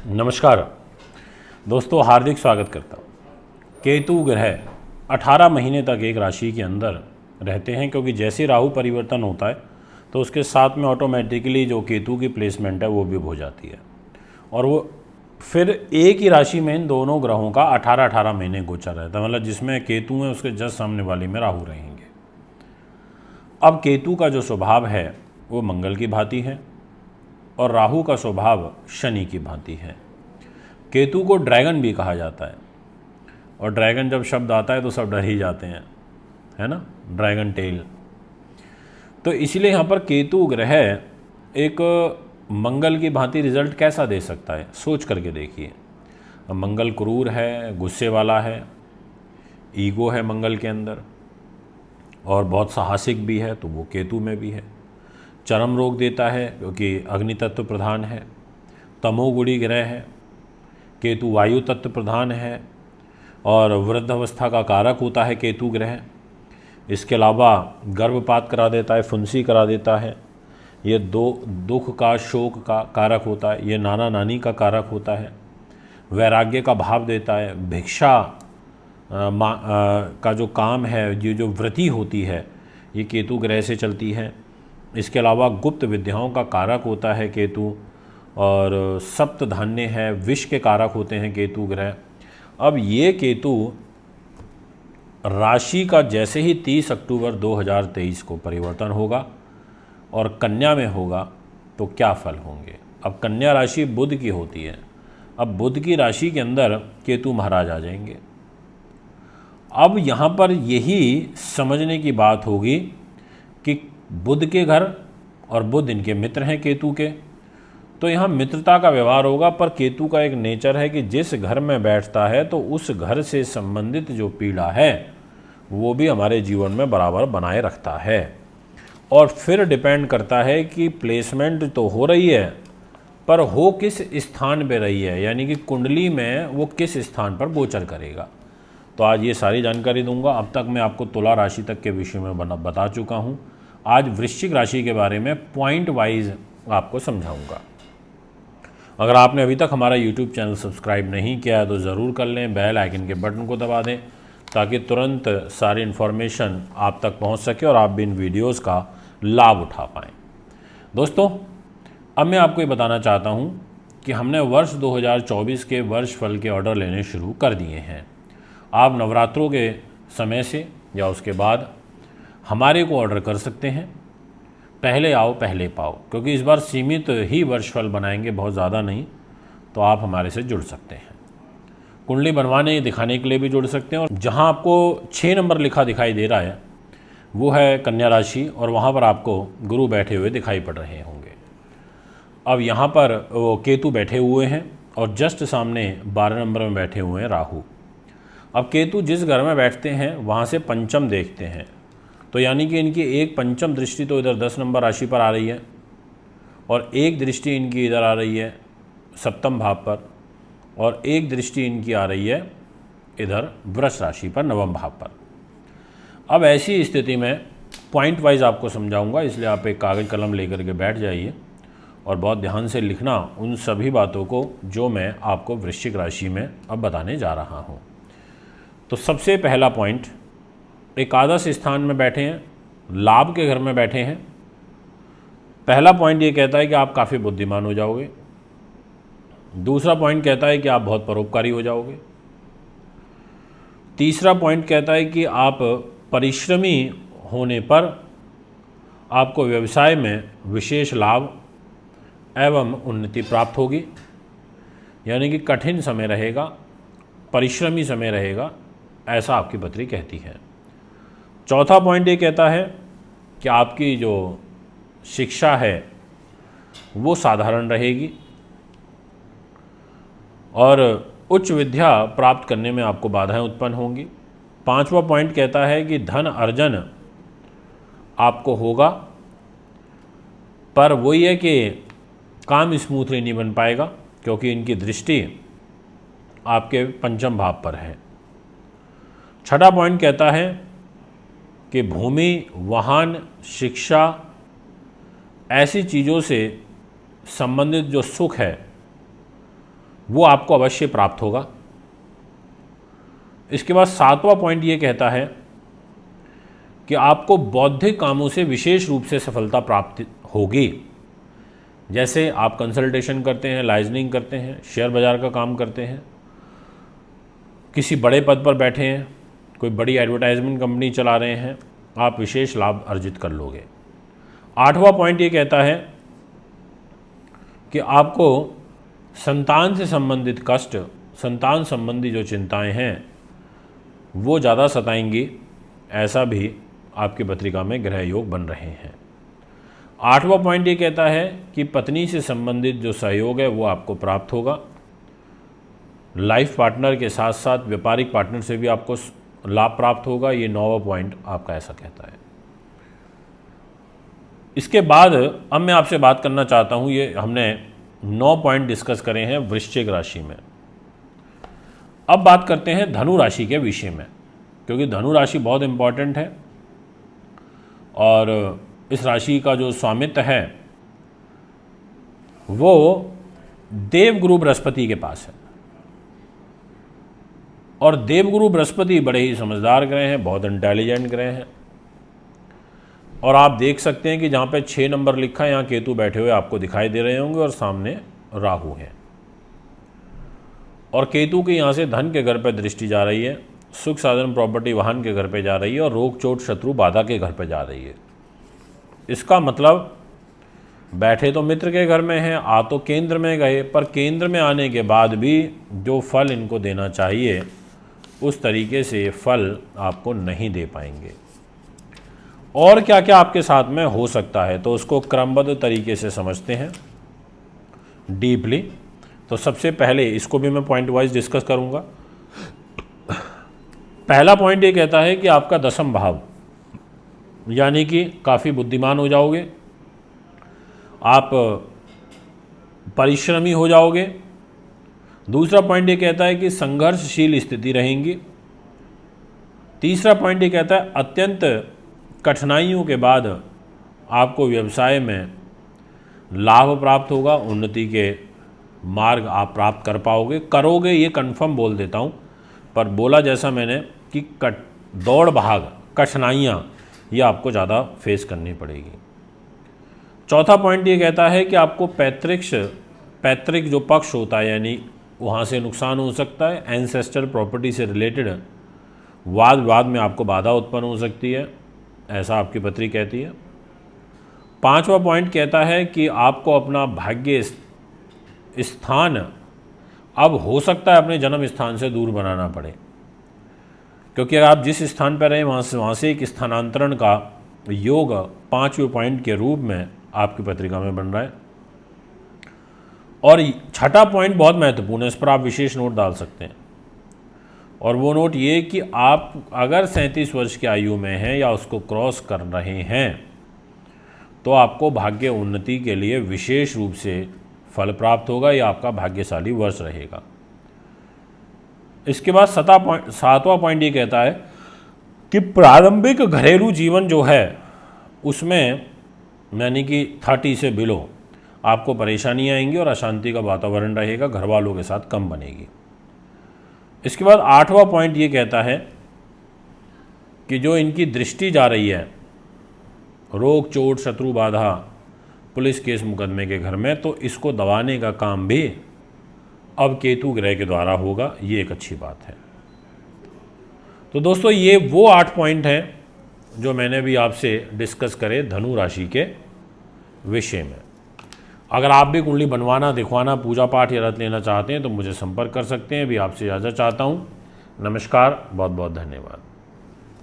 नमस्कार दोस्तों, हार्दिक स्वागत करता हूँ। केतु ग्रह 18 महीने तक एक राशि के अंदर रहते हैं, क्योंकि जैसे राहु परिवर्तन होता है तो उसके साथ में ऑटोमेटिकली जो केतु की प्लेसमेंट है वो भी हो जाती है, और वो फिर एक ही राशि में इन दोनों ग्रहों का 18-18 महीने गोचर रहता है। मतलब जिसमें केतु है उसके जस्ट सामने वाली में राहु रहेंगे। अब केतु का जो स्वभाव है वो मंगल की भांति है और राहु का स्वभाव शनि की भांति है। केतु को ड्रैगन भी कहा जाता है, और ड्रैगन जब शब्द आता है तो सब डर ही जाते हैं, है ना, ड्रैगन टेल। तो इसलिए यहाँ पर केतु ग्रह एक मंगल की भांति रिजल्ट कैसा दे सकता है, सोच करके देखिए। मंगल क्रूर है, गुस्से वाला है, ईगो है मंगल के अंदर, और बहुत साहसिक भी है, तो वो केतु में भी है। चरम रोग देता है क्योंकि अग्नि तत्व प्रधान है। तमोगुणी ग्रह है। केतु वायु तत्व प्रधान है और वृद्ध अवस्था का कारक होता है केतु ग्रह। इसके अलावा गर्भपात करा देता है, फुंसी करा देता है। ये दुख का, शोक का कारक होता है। ये नाना नानी का कारक होता है। वैराग्य का भाव देता है। भिक्षा का जो काम है, ये जो वृत्ति होती है, ये केतु ग्रह से चलती है। इसके अलावा गुप्त विद्याओं का कारक होता है केतु, और सप्त धान्य है, विष के कारक होते हैं केतु ग्रह। अब ये केतु राशि का जैसे ही 30 अक्टूबर 2023 को परिवर्तन होगा और कन्या में होगा तो क्या फल होंगे। अब कन्या राशि बुध की होती है। अब बुध की राशि के अंदर केतु महाराज आ जाएंगे। अब यहाँ पर यही समझने की बात होगी कि बुध के घर, और बुध इनके मित्र हैं केतु के, तो यहाँ मित्रता का व्यवहार होगा। पर केतु का एक नेचर है कि जिस घर में बैठता है तो उस घर से संबंधित जो पीड़ा है वो भी हमारे जीवन में बराबर बनाए रखता है। और फिर डिपेंड करता है कि प्लेसमेंट तो हो रही है, पर हो किस स्थान पे रही है, यानी कि कुंडली में वो किस स्थान पर गोचर करेगा। तो आज ये सारी जानकारी दूंगा। अब तक मैं आपको तुला राशि तक के विषय में बता चुका हूँ। आज वृश्चिक राशि के बारे में पॉइंट वाइज आपको समझाऊंगा। अगर आपने अभी तक हमारा YouTube चैनल सब्सक्राइब नहीं किया है तो ज़रूर कर लें। बेल आइकन के बटन को दबा दें ताकि तुरंत सारी इन्फॉर्मेशन आप तक पहुंच सके और आप भी इन वीडियोज़ का लाभ उठा पाएँ। दोस्तों, अब मैं आपको ये बताना चाहता हूं कि हमने वर्ष 2024 के वर्ष फल के ऑर्डर लेने शुरू कर दिए हैं। आप नवरात्रों के समय से या उसके बाद हमारे को ऑर्डर कर सकते हैं। पहले आओ पहले पाओ, क्योंकि इस बार सीमित ही वर्ष फल बनाएंगे, बहुत ज़्यादा नहीं। तो आप हमारे से जुड़ सकते हैं। कुंडली बनवाने दिखाने के लिए भी जुड़ सकते हैं। और जहां आपको 6 नंबर लिखा दिखाई दे रहा है वो है कन्या राशि, और वहां पर आपको गुरु बैठे हुए दिखाई पड़ रहे होंगे। अब यहाँ पर वो केतु बैठे हुए हैं और जस्ट सामने 12 नंबर में बैठे हुए हैं राहु। अब केतु जिस घर में बैठते हैं वहाँ से पंचम देखते हैं, तो यानी कि इनकी एक पंचम दृष्टि तो इधर 10 नंबर राशि पर आ रही है, और एक दृष्टि इनकी इधर आ रही है सप्तम भाव पर, और एक दृष्टि इनकी आ रही है इधर वृष राशि पर, नवम भाव पर। अब ऐसी स्थिति में पॉइंट वाइज आपको समझाऊंगा, इसलिए आप एक कागज़ कलम लेकर के बैठ जाइए और बहुत ध्यान से लिखना उन सभी बातों को जो मैं आपको वृश्चिक राशि में अब बताने जा रहा हूँ। तो सबसे पहला पॉइंट, एकादश स्थान में बैठे हैं, लाभ के घर में बैठे हैं। पहला पॉइंट ये कहता है कि आप काफ़ी बुद्धिमान हो जाओगे। दूसरा पॉइंट कहता है कि आप बहुत परोपकारी हो जाओगे। तीसरा पॉइंट कहता है कि आप परिश्रमी होने पर आपको व्यवसाय में विशेष लाभ एवं उन्नति प्राप्त होगी, यानी कि कठिन समय रहेगा, परिश्रमी समय रहेगा, ऐसा आपकी पत्री कहती है। चौथा पॉइंट ये कहता है कि आपकी जो शिक्षा है वो साधारण रहेगी और उच्च विद्या प्राप्त करने में आपको बाधाएं उत्पन्न होंगी। पांचवा पॉइंट कहता है कि धन अर्जन आपको होगा, पर वही है कि काम स्मूथली नहीं बन पाएगा, क्योंकि इनकी दृष्टि आपके पंचम भाव पर है। छठा पॉइंट कहता है कि भूमि, वाहन, शिक्षा ऐसी चीज़ों से संबंधित जो सुख है वो आपको अवश्य प्राप्त होगा। इसके बाद 7वां पॉइंट ये कहता है कि आपको बौद्धिक कामों से विशेष रूप से सफलता प्राप्त होगी। जैसे आप कंसल्टेशन करते हैं, लाइजनिंग करते हैं, शेयर बाज़ार का काम करते हैं, किसी बड़े पद पर बैठे हैं, कोई बड़ी एडवर्टाइजमेंट कंपनी चला रहे हैं, आप विशेष लाभ अर्जित कर लोगे। 8वां पॉइंट ये कहता है कि आपको संतान से संबंधित कष्ट, संतान संबंधी जो चिंताएं हैं वो ज़्यादा सताएंगी, ऐसा भी आपकी पत्रिका में ग्रह योग बन रहे हैं। 8वां पॉइंट ये कहता है कि पत्नी से संबंधित जो सहयोग है वो आपको प्राप्त होगा। लाइफ पार्टनर के साथ साथ व्यापारिक पार्टनर से भी आपको लाभ प्राप्त होगा। ये 9वां पॉइंट आपका ऐसा कहता है। इसके बाद अब मैं आपसे बात करना चाहता हूँ, ये हमने 9 पॉइंट डिस्कस करे हैं वृश्चिक राशि में। अब बात करते हैं धनु राशि के विषय में, क्योंकि धनु राशि बहुत इम्पॉर्टेंट है और इस राशि का जो स्वामित्व है वो देवगुरु बृहस्पति के पास है। और देवगुरु बृहस्पति बड़े ही समझदार ग्रह हैं, बहुत इंटेलिजेंट ग्रह हैं। और आप देख सकते हैं कि जहाँ पे 6 नंबर लिखा है यहाँ केतु बैठे हुए आपको दिखाई दे रहे होंगे और सामने राहु है। और केतु के यहाँ से धन के घर पर दृष्टि जा रही है, सुख साधन प्रॉपर्टी वाहन के घर पे जा रही है और रोग चोट शत्रु बाधा के घर पे जा रही है। इसका मतलब बैठे तो मित्र के घर में हैं, आ तो केंद्र में गए, पर केंद्र में आने के बाद भी जो फल इनको देना चाहिए उस तरीके से फल आपको नहीं दे पाएंगे। और क्या क्या आपके साथ में हो सकता है, तो उसको क्रमबद्ध तरीके से समझते हैं डीपली। तो सबसे पहले इसको भी मैं पॉइंट वाइज डिस्कस करूंगा। पहला पॉइंट ये कहता है कि आपका 10वां भाव, यानी कि काफ़ी बुद्धिमान हो जाओगे, आप परिश्रमी हो जाओगे। दूसरा पॉइंट ये कहता है कि संघर्षशील स्थिति रहेंगी। तीसरा पॉइंट ये कहता है अत्यंत कठिनाइयों के बाद आपको व्यवसाय में लाभ प्राप्त होगा, उन्नति के मार्ग आप प्राप्त कर पाओगे, करोगे, ये कंफर्म बोल देता हूँ। पर बोला जैसा मैंने कि दौड़ भाग कठिनाइयाँ ये आपको ज़्यादा फेस करनी पड़ेगी। चौथा पॉइंट ये कहता है कि आपको पैतृक जो पक्ष होता है यानी वहाँ से नुकसान हो सकता है। एंसेस्टर प्रॉपर्टी से रिलेटेड वाद विवाद में आपको बाधा उत्पन्न हो सकती है, ऐसा आपकी पत्री कहती है। 5वां पॉइंट कहता है कि आपको अपना भाग्य स्थान अब हो सकता है अपने जन्म स्थान से दूर बनाना पड़े, क्योंकि अगर आप जिस स्थान पर रहें वहाँ से एक स्थानांतरण का योग 5वें पॉइंट के रूप में आपकी पत्रिका में बन रहा है। और 6ठा पॉइंट बहुत महत्वपूर्ण है, इस पर आप विशेष नोट डाल सकते हैं। और वो नोट ये कि आप अगर 37 वर्ष की आयु में हैं या उसको क्रॉस कर रहे हैं तो आपको भाग्य उन्नति के लिए विशेष रूप से फल प्राप्त होगा, या आपका भाग्यशाली वर्ष रहेगा। इसके बाद 7वां पॉइंट ये कहता है कि प्रारंभिक घरेलू जीवन जो है उसमें यानी कि 30 से बिलो आपको परेशानियाँ आएंगी और अशांति का वातावरण रहेगा, घर वालों के साथ कम बनेगी। इसके बाद 8वां पॉइंट ये कहता है कि जो इनकी दृष्टि जा रही है रोग चोट शत्रु बाधा पुलिस केस मुकदमे के घर में, तो इसको दबाने का काम भी अब केतु ग्रह के द्वारा होगा, ये एक अच्छी बात है। तो दोस्तों ये वो 8 पॉइंट हैं जो मैंने भी आपसे डिस्कस करे धनु राशि के विषय में। अगर आप भी कुंडली बनवाना, दिखवाना, पूजा पाठ या रत लेना चाहते हैं तो मुझे संपर्क कर सकते हैं। अभी आपसे इजाज़त चाहता हूँ। नमस्कार, बहुत बहुत धन्यवाद।